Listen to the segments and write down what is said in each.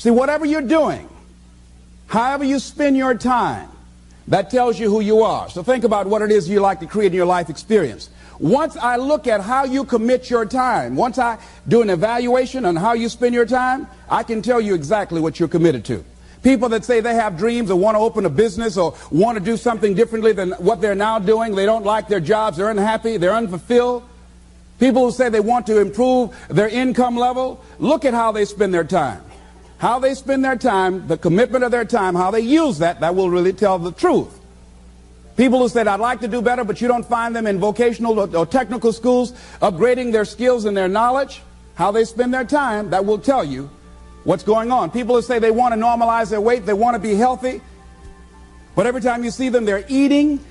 See, whatever you're doing, however you spend your time, that tells you who you are. So think about what it is you like to create in your life experience. Once I look at how you commit your time, once I do an evaluation on how you spend your time, I can tell you exactly what you're committed to. People that say they have dreams or want to open a business or want to do something differently than what they're now doing, they don't like their jobs, they're unhappy, they're unfulfilled. People who say they want to improve their income level, look at how they spend their time. How they spend their time, the commitment of their time, how they use that will really tell the truth. People who said, I'd like to do better, but you don't find them in vocational or technical schools upgrading their skills and their knowledge, how they spend their time, that will tell you what's going on. People who say they want to normalize their weight, they want to be healthy, but every time you see them, they're eating,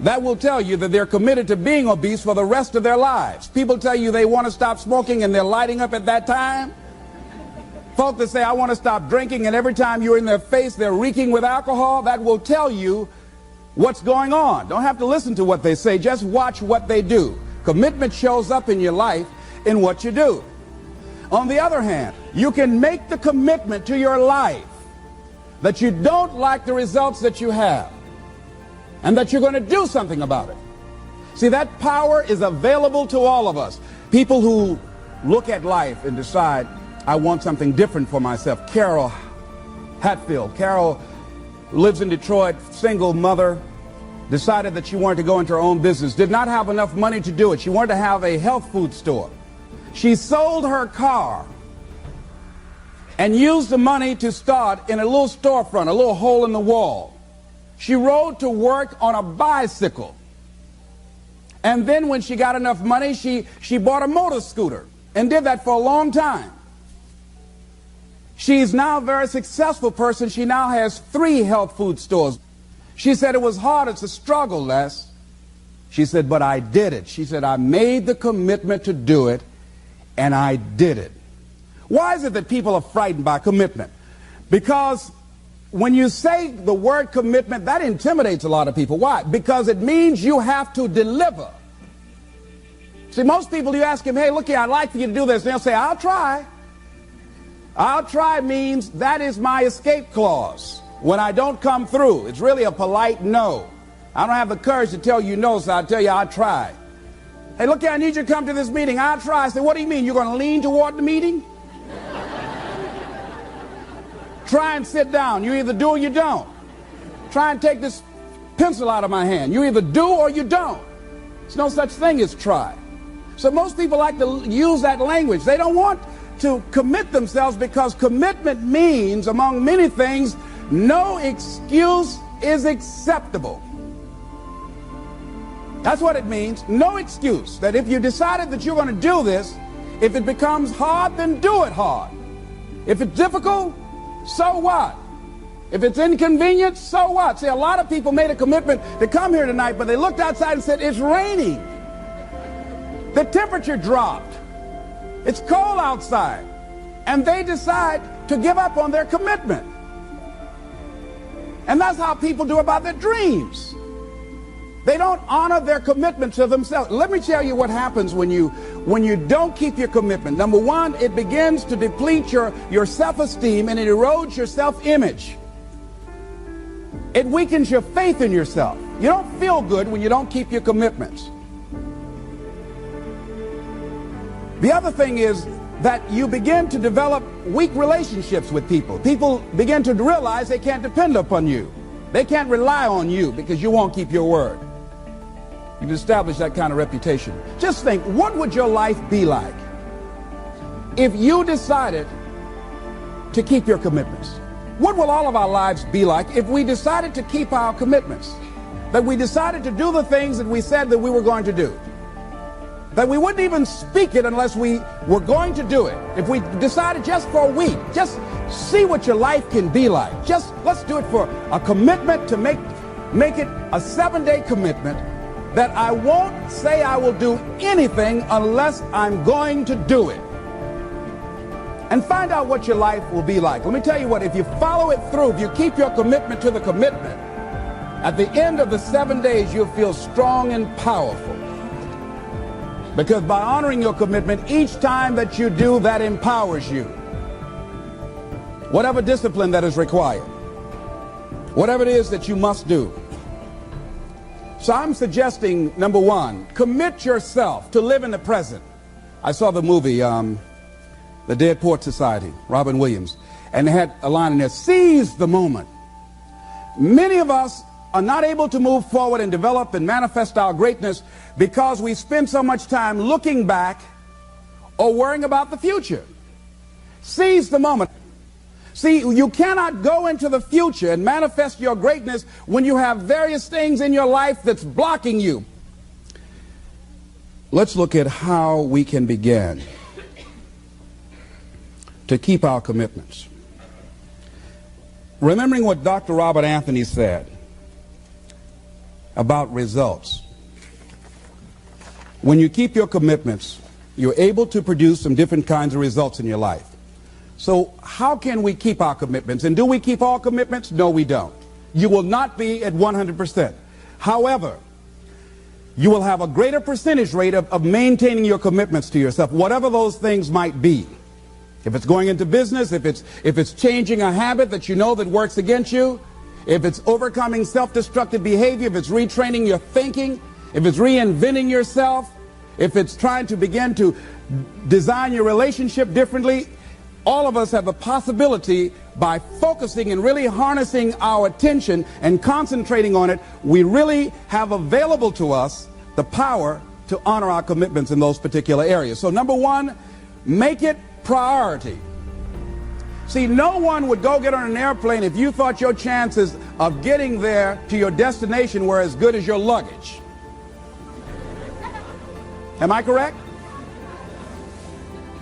that will tell you that they're committed to being obese for the rest of their lives. People tell you they want to stop smoking and they're lighting up at that time. Folk that say, I want to stop drinking, and every time you're in their face, they're reeking with alcohol, that will tell you what's going on. Don't have to listen to what they say, just watch what they do. Commitment shows up in your life in what you do. On the other hand, you can make the commitment to your life that you don't like the results that you have and that you're going to do something about it. See, that power is available to all of us. People who look at life and decide, I want something different for myself. Carol Hatfield. Carol lives in Detroit, single mother, decided that she wanted to go into her own business, did not have enough money to do it. She wanted to have a health food store. She sold her car and used the money to start in a little storefront, a little hole in the wall. She rode to work on a bicycle. And then when she got enough money, she bought a motor scooter and did that for a long time. She's now a very successful person. She now has 3 health food stores. She said it was hard, it's a struggle, Les. She said, but I did it. She said, I made the commitment to do it, and I did it. Why is it that people are frightened by commitment? Because when you say the word commitment, that intimidates a lot of people. Why? Because it means you have to deliver. See, most people, you ask them, hey, look here, I'd like for you to do this. And they'll say, I'll try. I'll try means that is my escape clause. When I don't come through, it's really a polite no. I don't have the courage to tell you no, so I'll tell you I'll try. Hey, look here, I need you to come to this meeting. I'll try. I say, what do you mean? You're going to lean toward the meeting? Try and sit down. You either do or you don't. Try and take this pencil out of my hand. You either do or you don't. There's no such thing as try. So most people like to use that language. They don't want to commit themselves because commitment means, among many things, no excuse is acceptable. That's what it means. No excuse. That if you decided that you're going to do this, if it becomes hard, then do it hard. If it's difficult, so what? If it's inconvenient, so what? See, a lot of people made a commitment to come here tonight, but they looked outside and said, it's raining. The temperature dropped. It's cold outside. And they decide to give up on their commitment. And that's how people do about their dreams. They don't honor their commitment to themselves. Let me tell you what happens when you don't keep your commitment. Number one, it begins to deplete your self-esteem and it erodes your self-image. It weakens your faith in yourself. You don't feel good when you don't keep your commitments. The other thing is that you begin to develop weak relationships with people. People begin to realize they can't depend upon you. They can't rely on you because you won't keep your word. You've established that kind of reputation. Just think, what would your life be like if you decided to keep your commitments? What will all of our lives be like if we decided to keep our commitments? That we decided to do the things that we said that we were going to do. That we wouldn't even speak it unless we were going to do it. If we decided just for a week, just see what your life can be like. Just let's do it for a commitment to make it a 7-day commitment that I won't say I will do anything unless I'm going to do it. And find out what your life will be like. Let me tell you what, if you follow it through, if you keep your commitment to the commitment, at the end of the 7 days, you'll feel strong and powerful. Because by honoring your commitment, each time that you do, that empowers you. whatever discipline that is required, whatever it is that you must do. So I'm suggesting, number one, commit yourself to live in the present. I saw the movie, The Dead Poets Society, Robin Williams, and they had a line in there, seize the moment. Many of us are not able to move forward and develop and manifest our greatness because we spend so much time looking back or worrying about the future. Seize the moment. See, you cannot go into the future and manifest your greatness when you have various things in your life that's blocking you. Let's look at how we can begin to keep our commitments. Remembering what Dr. Robert Anthony said about results. When you keep your commitments, you're able to produce some different kinds of results in your life. So how can we keep our commitments? And do we keep all commitments? No, we don't. You will not be at 100%. However, you will have a greater percentage rate of maintaining your commitments to yourself, whatever those things might be. If it's going into business, if it's changing a habit that you know that works against you, if it's overcoming self-destructive behavior, if it's retraining your thinking, if it's reinventing yourself, if it's trying to begin to design your relationship differently, all of us have the possibility, by focusing and really harnessing our attention and concentrating on it, we really have available to us the power to honor our commitments in those particular areas. So number one, make it priority. See, no one would go get on an airplane if you thought your chances of getting there to your destination were as good as your luggage. Am I correct?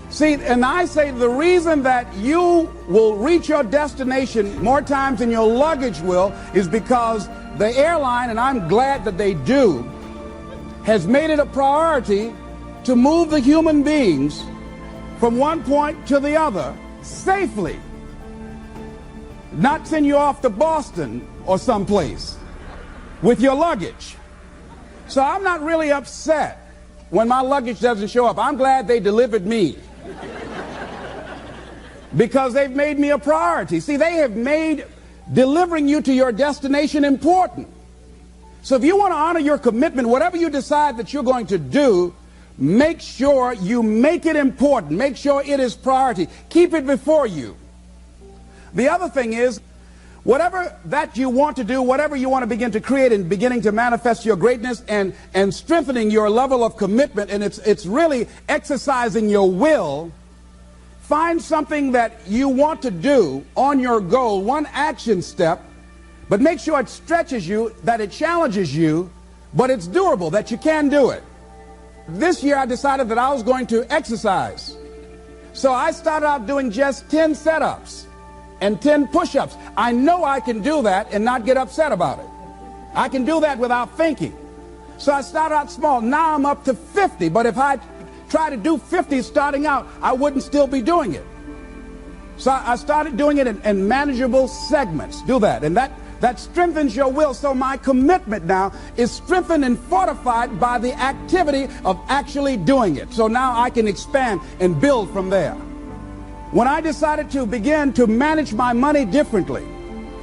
See, and I say the reason that you will reach your destination more times than your luggage will is because the airline, and I'm glad that they do, has made it a priority to move the human beings from one point to the other safely. Not send you off to Boston or someplace with your luggage. So I'm not really upset when my luggage doesn't show up. I'm glad they delivered me. Because they've made me a priority. See, they have made delivering you to your destination important. So if you want to honor your commitment, whatever you decide that you're going to do, make sure you make it important. Make sure it is priority. Keep it before you. The other thing is, whatever that you want to do, whatever you want to begin to create and beginning to manifest your greatness and strengthening your level of commitment, and it's really exercising your will. Find something that you want to do on your goal, one action step, but make sure it stretches you, that it challenges you, but it's doable, that you can do it. This year I decided that I was going to exercise. So I started out doing just 10 setups and 10 push-ups. I know I can do that and not get upset about it. I can do that without thinking. So I started out small. Now I'm up to 50, but if I try to do 50 starting out, I wouldn't still be doing it. So I started doing it in manageable segments. Do that, and that strengthens your will. So my commitment now is strengthened and fortified by the activity of actually doing it. So now I can expand and build from there. When I decided to begin to manage my money differently,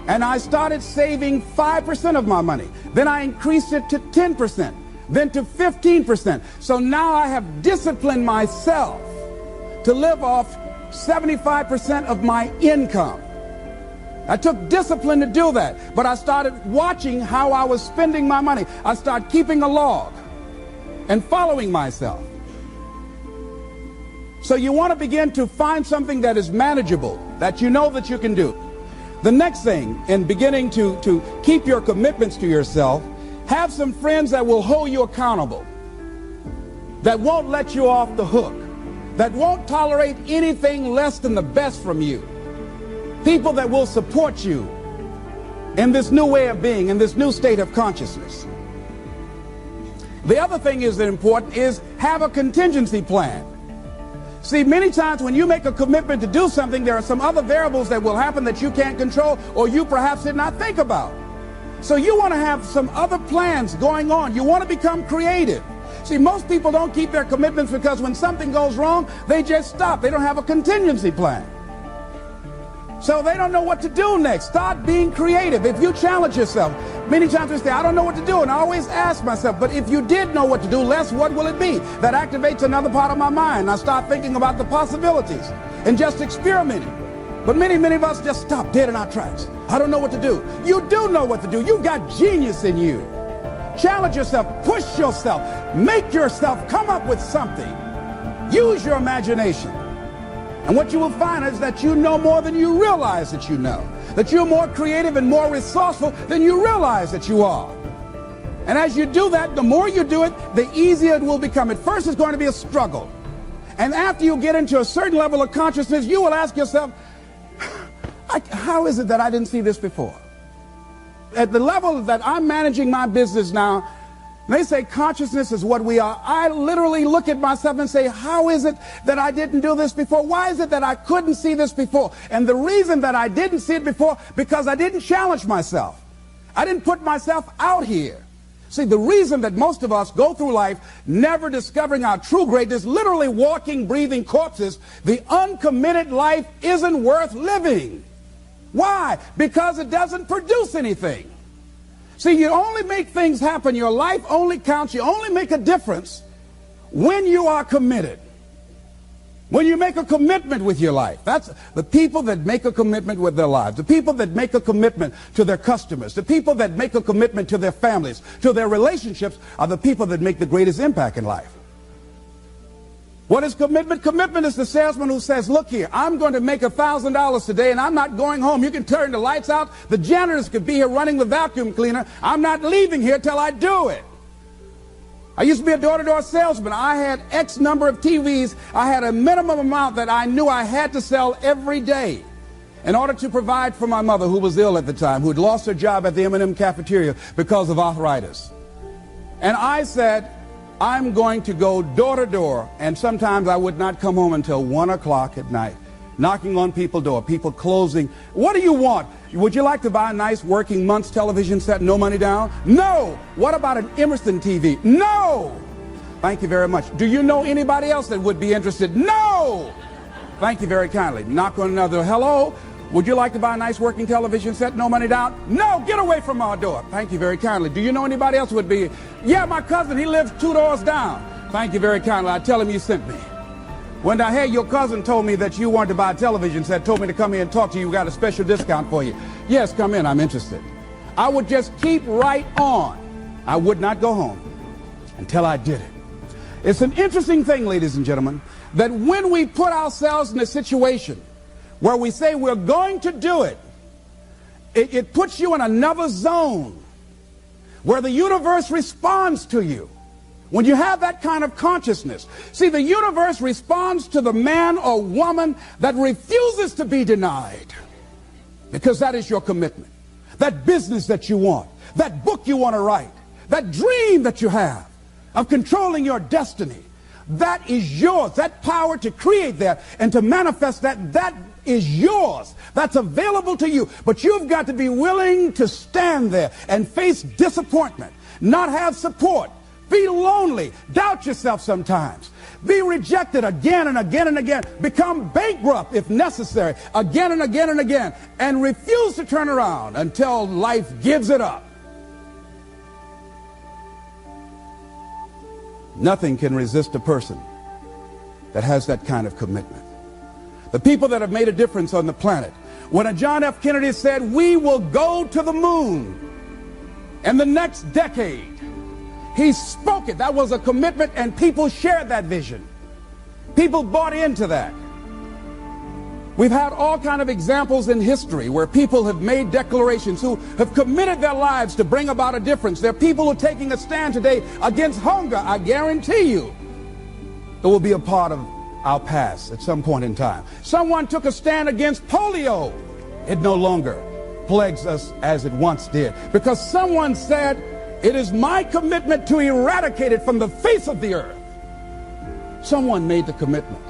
and I started saving 5% of my money, then I increased it to 10%. Then to 15%. So now I have disciplined myself to live off 75% of my income. I took discipline to do that, but I started watching how I was spending my money. I started keeping a log and following myself. So you want to begin to find something that is manageable, that you know that you can do. The next thing, in beginning to keep your commitments to yourself, have some friends that will hold you accountable, that won't let you off the hook, that won't tolerate anything less than the best from you. People that will support you in this new way of being, in this new state of consciousness. The other thing is that important is have a contingency plan. See, many times when you make a commitment to do something, there are some other variables that will happen that you can't control or you perhaps did not think about. So you want to have some other plans going on. You want to become creative. See, most people don't keep their commitments because when something goes wrong, they just stop. They don't have a contingency plan. So they don't know what to do next. Start being creative. If you challenge yourself, many times we say, I don't know what to do. And I always ask myself, but if you did know what to do, Les, what will it be? That activates another part of my mind. I start thinking about the possibilities and just experimenting. But many of us just stop dead in our tracks. I don't know what to do. You do know what to do. You've got genius in you. Challenge yourself. Push yourself. Make yourself come up with something. Use your imagination. And what you will find is that you know more than you realize that you know. That you're more creative and more resourceful than you realize that you are. And as you do that, the more you do it, the easier it will become. At first, it's going to be a struggle. And after you get into a certain level of consciousness, you will ask yourself, how is it that I didn't see this before? At the level that I'm managing my business now, they say consciousness is what we are. I literally look at myself and say, how is it that I didn't do this before? Why is it that I couldn't see this before? And the reason that I didn't see it before, because I didn't challenge myself. I didn't put myself out here. See, the reason that most of us go through life never discovering our true greatness, literally walking, breathing corpses, the uncommitted life isn't worth living. Why? Because it doesn't produce anything. See, you only make things happen. Your life only counts. You only make a difference when you are committed. When you make a commitment with your life. That's the people that make a commitment with their lives. The people that make a commitment to their customers. The people that make a commitment to their families, to their relationships, are the people that make the greatest impact in life. What is commitment? Commitment is the salesman who says, look here, I'm going to make $1,000 today and I'm not going home. You can turn the lights out. The janitors could be here running the vacuum cleaner. I'm not leaving here till I do it. I used to be a door-to-door salesman. I had X number of TVs. I had a minimum amount that I knew I had to sell every day in order to provide for my mother, who was ill at the time, who had lost her job at the M&M cafeteria because of arthritis. And I said, I'm going to go door to door, and sometimes I would not come home until 1 o'clock at night, knocking on people's door, people closing. What do you want? Would you like to buy a nice working month's television set, no money down? No. What about an Emerson TV? No. Thank you very much. Do you know anybody else that would be interested? No. Thank you very kindly. Knock on another. Hello. Would you like to buy a nice working television set, no money down? No, get away from our door. Thank you very kindly. Do you know anybody else would be? Yeah, my cousin, he lives 2 doors down. Thank you very kindly. I tell him you sent me. When I heard your cousin told me that you wanted to buy a television set, told me to come here and talk to you, we got a special discount for you. Yes, come in, I'm interested. I would just keep right on. I would not go home until I did it. It's an interesting thing, ladies and gentlemen, that when we put ourselves in a situation where we say we're going to do it, it puts you in another zone where the universe responds to you. When you have that kind of consciousness, see, the universe responds to the man or woman that refuses to be denied, because that is your commitment. That business that you want, that book you want to write, that dream that you have of controlling your destiny, that is yours. That power to create that and to manifest that, that is yours. That's available to you. But you've got to be willing to stand there and face disappointment, not have support, be lonely, doubt yourself sometimes, be rejected again and again and again, become bankrupt if necessary, again and again and again, and refuse to turn around until life gives it up. Nothing can resist a person that has that kind of commitment. The people that have made a difference on the planet. When John F. Kennedy said, we will go to the moon in the next decade, he spoke it. That was a commitment, and people shared that vision. People bought into that. We've had all kind of examples in history where people have made declarations, who have committed their lives to bring about a difference. There are people who are taking a stand today against hunger. I guarantee you it will be a part of our past at some point in time. Someone took a stand against polio. It no longer plagues us as it once did, because someone said, it is my commitment to eradicate it from the face of the earth. Someone made the commitment.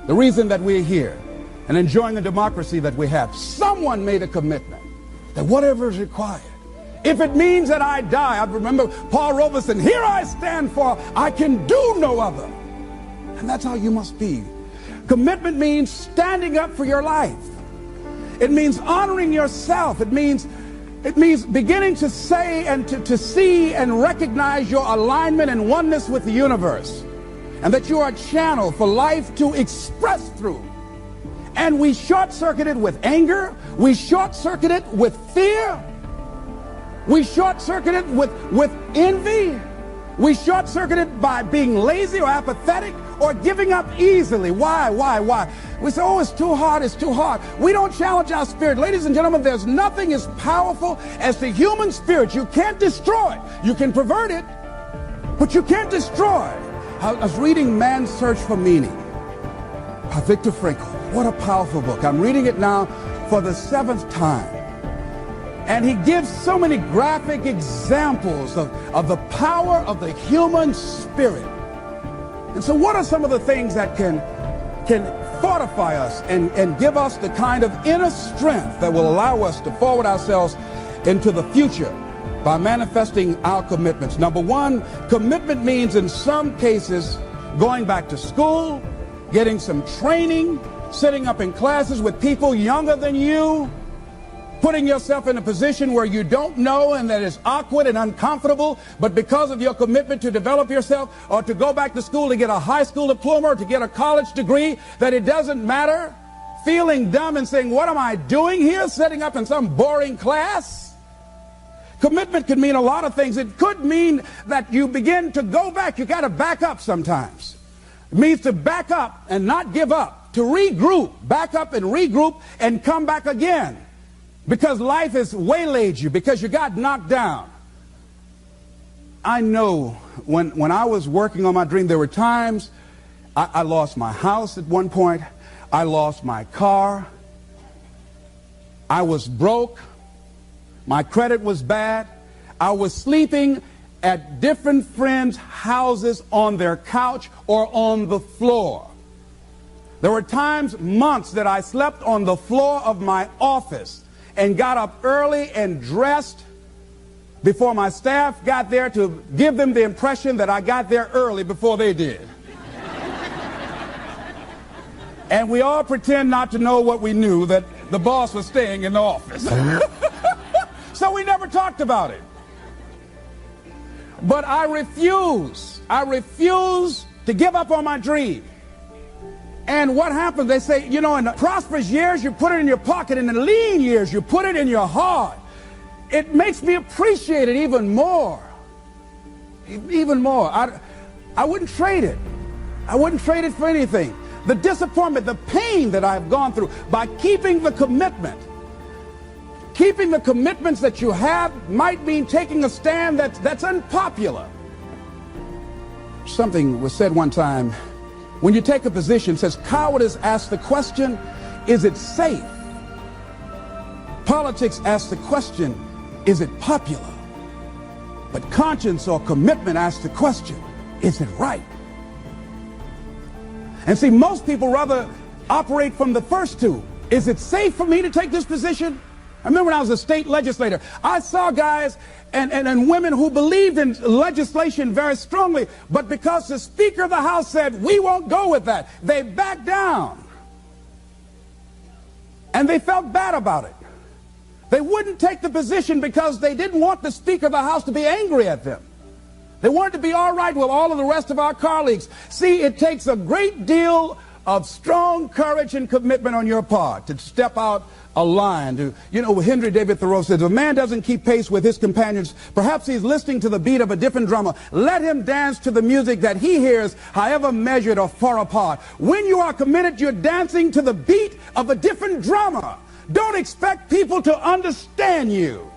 The reason that we're here and enjoying the democracy that we have, someone made a commitment that whatever is required, if it means that I die. I remember Paul Robeson, here I stand, for I can do no other. And that's how you must be. Commitment means standing up for your life. It means honoring yourself. It means beginning to say and to see and recognize your alignment and oneness with the universe, and that you are a channel for life to express through. And we short-circuit it with anger. We short-circuit it with fear. We short-circuit it with envy. We short-circuit it by being lazy or apathetic or giving up easily. Why? We say, oh, it's too hard, it's too hard. We don't challenge our spirit. Ladies and gentlemen, there's nothing as powerful as the human spirit. You can't destroy it. You can pervert it, but you can't destroy it. I was reading Man's Search for Meaning by Viktor Frankl. What a powerful book. I'm reading it now for the 7th time. And he gives so many graphic examples of the power of the human spirit. And so what are some of the things that can fortify us and give us the kind of inner strength that will allow us to forward ourselves into the future by manifesting our commitments? Number one, commitment means in some cases going back to school, getting some training, sitting up in classes with people younger than you, putting yourself in a position where you don't know and that is awkward and uncomfortable, but because of your commitment to develop yourself or to go back to school to get a high school diploma or to get a college degree, that it doesn't matter, feeling dumb and saying, what am I doing here, sitting up in some boring class? Commitment could mean a lot of things. It could mean that you begin to go back. You got to back up sometimes. It means to back up and not give up, to regroup, back up and regroup and come back again. Because life has waylaid you, because you got knocked down. I know when I was working on my dream, there were times I lost my house at one point. I lost my car. I was broke. My credit was bad. I was sleeping at different friends' houses on their couch or on the floor. There were times, months, that I slept on the floor of my office and got up early and dressed before my staff got there to give them the impression that I got there early before they did. And we all pretend not to know what we knew, that the boss was staying in the office. So we never talked about it. But I refuse to give up on my dream. And what happens? They say, you know, in the prosperous years, you put it in your pocket. In the lean years, you put it in your heart. It makes me appreciate it even more. Even more. I wouldn't trade it. I wouldn't trade it for anything. The disappointment, the pain that I've gone through by keeping the commitment. Keeping the commitments that you have might mean taking a stand that's unpopular. Something was said one time. When you take a position, it says cowardice asks the question, is it safe? Politics asks the question, is it popular? But conscience or commitment asks the question, is it right? And see, most people rather operate from the first two. Is it safe for me to take this position? I remember when I was a state legislator, I saw guys and women who believed in legislation very strongly, but because the Speaker of the House said, we won't go with that, they backed down. And they felt bad about it. They wouldn't take the position because they didn't want the Speaker of the House to be angry at them. They wanted to be all right with all of the rest of our colleagues. See, it takes a great deal of strong courage and commitment on your part to step out a line. Henry David Thoreau says, if a man doesn't keep pace with his companions, perhaps he's listening to the beat of a different drummer. Let him dance to the music that he hears, however measured or far apart. When you are committed, you're dancing to the beat of a different drummer. Don't expect people to understand you.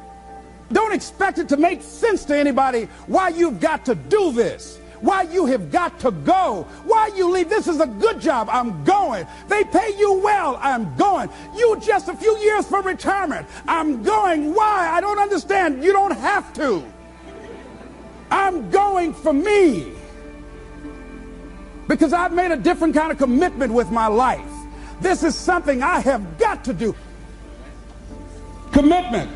Don't expect it to make sense to anybody why you've got to do this, why you have got to go, why you leave. This is a good job. I'm going. They pay you well. I'm going. You just a few years for retirement. I'm going. Why? I don't understand. You don't have to. I'm going for me. Because I've made a different kind of commitment with my life. This is something I have got to do. Commitment.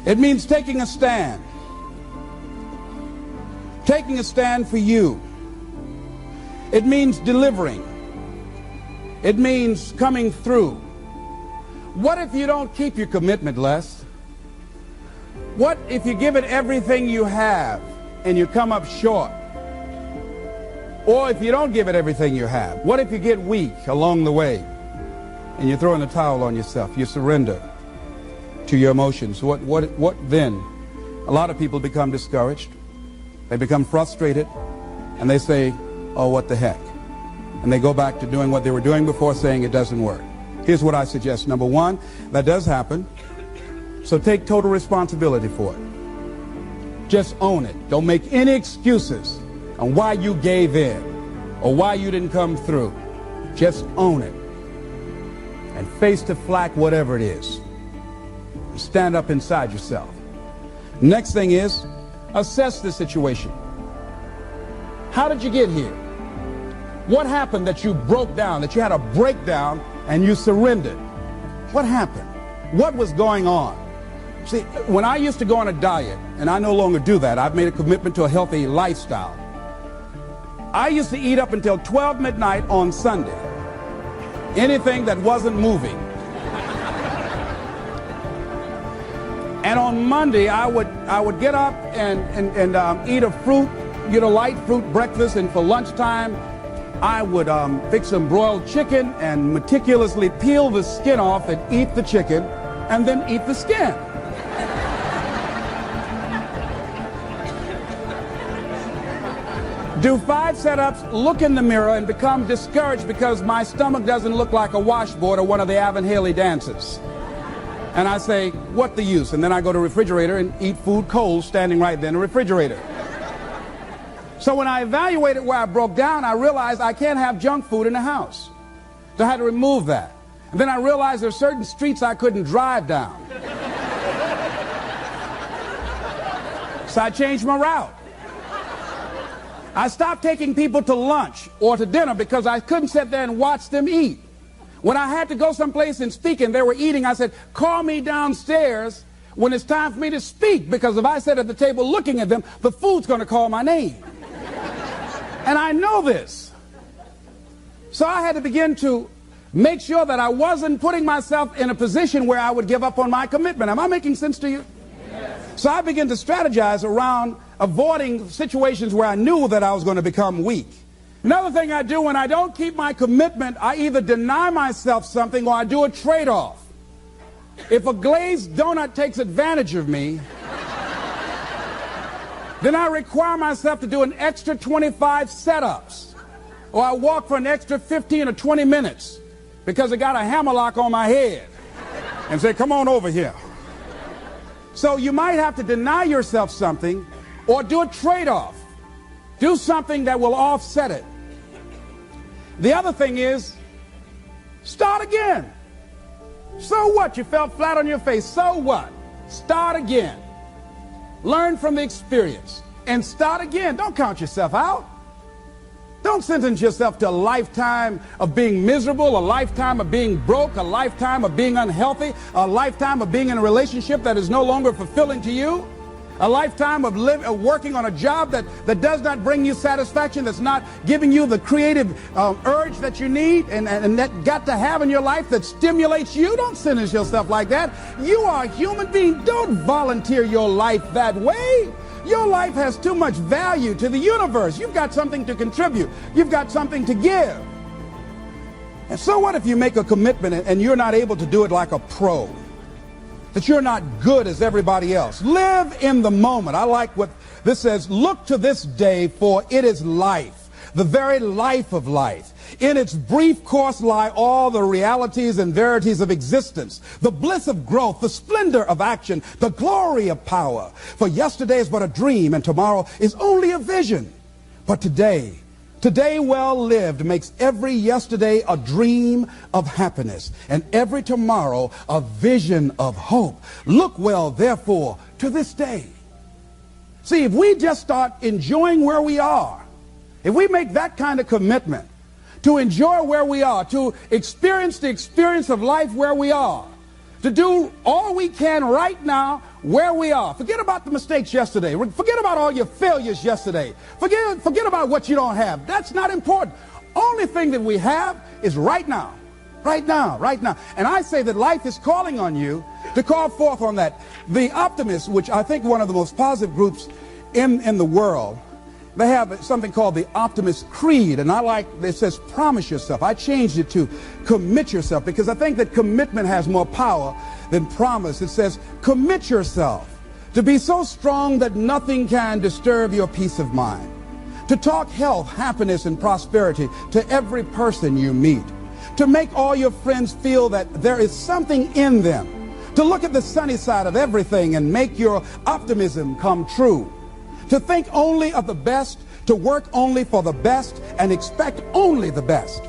It means taking a stand. Taking a stand for you. It means delivering. It means coming through. What if you don't keep your commitment, Les? What if you give it everything you have and you come up short? Or if you don't give it everything you have, what if you get weak along the way and you throw in the towel on yourself? You surrender to your emotions. What then? A lot of people become discouraged. They become frustrated, and they say, oh, what the heck? And they go back to doing what they were doing before, saying it doesn't work. Here's what I suggest. Number one, that does happen. So take total responsibility for it. Just own it. Don't make any excuses on why you gave in or why you didn't come through. Just own it. And face the flak, whatever it is. Stand up inside yourself. Next thing is, assess the situation. How did you get here? What happened that you broke down, that you had a breakdown and you surrendered? What happened? What was going on? See, when I used to go on a diet, and I no longer do that, I've made a commitment to a healthy lifestyle. I used to eat up until 12 midnight on Sunday. Anything that wasn't moving. And on Monday, I would get up and eat a fruit, light fruit breakfast, and for lunchtime, I would fix some broiled chicken and meticulously peel the skin off and eat the chicken, and then eat the skin. Do 5 setups, look in the mirror, and become discouraged because my stomach doesn't look like a washboard or one of the Evan Haley dances. And I say, what the use? And then I go to the refrigerator and eat food cold, standing right there in the refrigerator. So when I evaluated where I broke down, I realized I can't have junk food in the house. So I had to remove that. And then I realized there are certain streets I couldn't drive down. So I changed my route. I stopped taking people to lunch or to dinner because I couldn't sit there and watch them eat. When I had to go someplace and speak and they were eating, I said, call me downstairs when it's time for me to speak, because if I sit at the table looking at them, the food's going to call my name. And I know this. So I had to begin to make sure that I wasn't putting myself in a position where I would give up on my commitment. Am I making sense to you? Yes. So I began to strategize around avoiding situations where I knew that I was going to become weak. Another thing I do when I don't keep my commitment, I either deny myself something or I do a trade-off. If a glazed donut takes advantage of me, then I require myself to do an extra 25 setups, or I walk for an extra 15 or 20 minutes because I got a hammerlock on my head and say, come on over here. So you might have to deny yourself something or do a trade-off. Do something that will offset it. The other thing is, start again. So what? You fell flat on your face. So what? Start again. Learn from the experience and start again. Don't count yourself out. Don't sentence yourself to a lifetime of being miserable, a lifetime of being broke, a lifetime of being unhealthy, a lifetime of being in a relationship that is no longer fulfilling to you. A lifetime of working on a job that does not bring you satisfaction, that's not giving you the creative urge that you need and that got to have in your life that stimulates you. Don't sentence yourself like that. You are a human being. Don't volunteer your life that way. Your life has too much value to the universe. You've got something to contribute. You've got something to give. And so what if you make a commitment and you're not able to do it like a pro? That you're not good as everybody else. Live in the moment. I like what this says. Look to this day, for it is life, the very life of life. In its brief course lie all the realities and verities of existence, the bliss of growth, the splendor of action, the glory of power. For yesterday is but a dream, and tomorrow is only a vision. But today well lived makes every yesterday a dream of happiness, and every tomorrow a vision of hope. Look well, therefore, to this day. See, if we just start enjoying where we are, if we make that kind of commitment to enjoy where we are, to experience the experience of life where we are, to do all we can right now where we are. Forget about the mistakes yesterday. Forget about all your failures yesterday. Forget about what you don't have. That's not important. Only thing that we have is right now. Right now, right now. And I say that life is calling on you to call forth on that. The optimists, which I think one of the most positive groups in the world, they have something called the Optimist Creed, and I like, it says promise yourself. I changed it to commit yourself, because I think that commitment has more power than promise. It says commit yourself to be so strong that nothing can disturb your peace of mind, to talk health, happiness, and prosperity to every person you meet, to make all your friends feel that there is something in them, to look at the sunny side of everything and make your optimism come true, to think only of the best, to work only for the best, and expect only the best,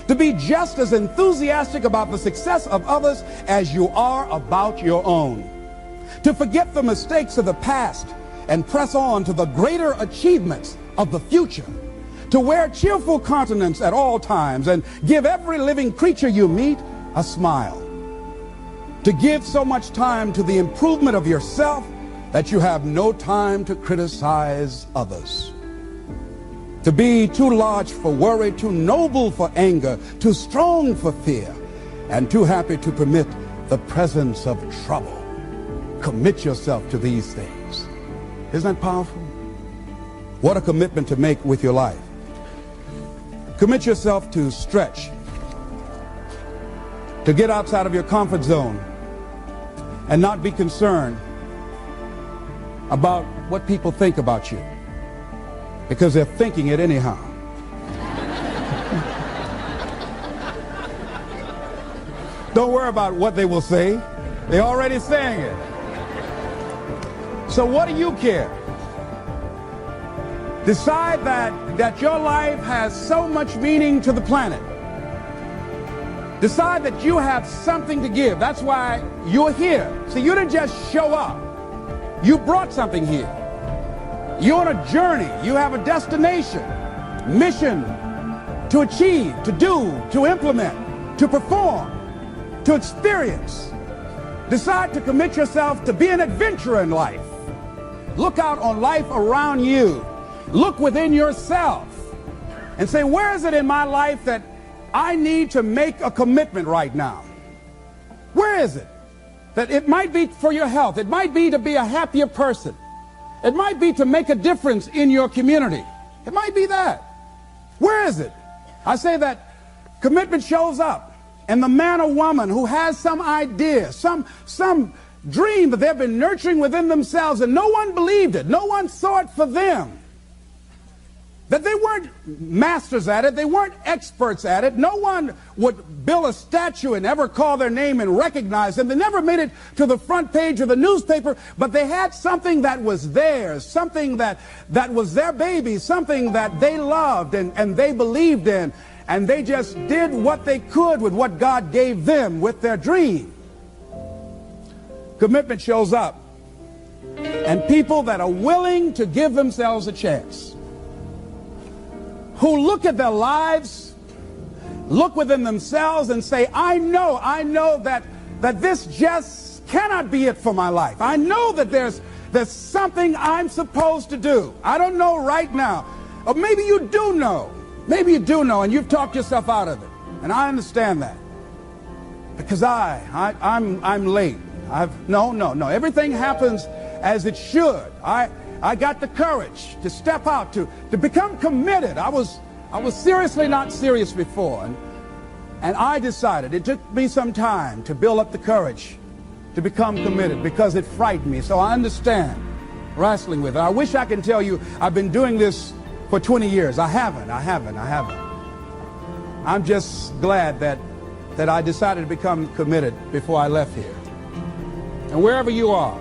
to be just as enthusiastic about the success of others as you are about your own, to forget the mistakes of the past and press on to the greater achievements of the future, to wear cheerful countenance at all times and give every living creature you meet a smile, to give so much time to the improvement of yourself that you have no time to criticize others, to be too large for worry, too noble for anger, too strong for fear, and too happy to permit the presence of trouble. Commit yourself to these things. Isn't that powerful? What a commitment to make with your life. Commit yourself to stretch, to get outside of your comfort zone and not be concerned about what people think about you, because they're thinking it anyhow. Don't worry about what they will say. They're already saying it. So what do you care? Decide that your life has so much meaning to the planet. Decide that you have something to give. That's why you're here. See, you didn't just show up. You brought something here. You're on a journey. You have a destination, mission to achieve, to do, to implement, to perform, to experience. Decide to commit yourself to be an adventurer in life. Look out on life around you. Look within yourself and say, where is it in my life that I need to make a commitment right now? Where is it? That it might be for your health. It might be to be a happier person. It might be to make a difference in your community. It might be that. Where is it? I say that commitment shows up in the man or woman who has some idea, some dream that they've been nurturing within themselves, and no one believed it. No one saw it for them. That they weren't masters at it. They weren't experts at it. No one would build a statue and ever call their name and recognize them. They never made it to the front page of the newspaper, but they had something that was theirs, something that was their baby, something that they loved and they believed in, and they just did what they could with what God gave them with their dream. Commitment shows up, and people that are willing to give themselves a chance, who look at their lives, look within themselves and say, I know that this just cannot be it for my life. I know that there's something I'm supposed to do. I don't know right now. Or maybe you do know. Maybe you do know, and you've talked yourself out of it. And I understand that. Because I'm late. No. Everything happens as it should. I got the courage to step out, to become committed. I was seriously not serious before, and I decided, it took me some time to build up the courage to become committed, because it frightened me. So I understand wrestling with it. I wish I could tell you I've been doing this for 20 years. I haven't. I'm just glad that I decided to become committed before I left here. And wherever you are,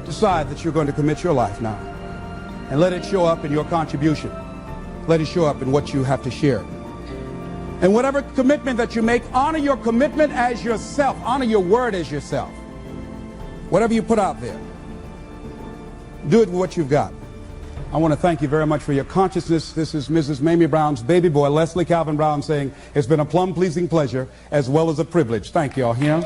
decide that you're going to commit your life now, and let it show up in your contribution. Let it show up in what you have to share. And whatever commitment that you make, honor your commitment as yourself. Honor your word as yourself. Whatever you put out there, do it with what you've got. I want to thank you very much for your consciousness. This is Mrs. Mamie Brown's baby boy, Leslie Calvin Brown, saying it's been a plum-pleasing pleasure as well as a privilege. Thank you all here.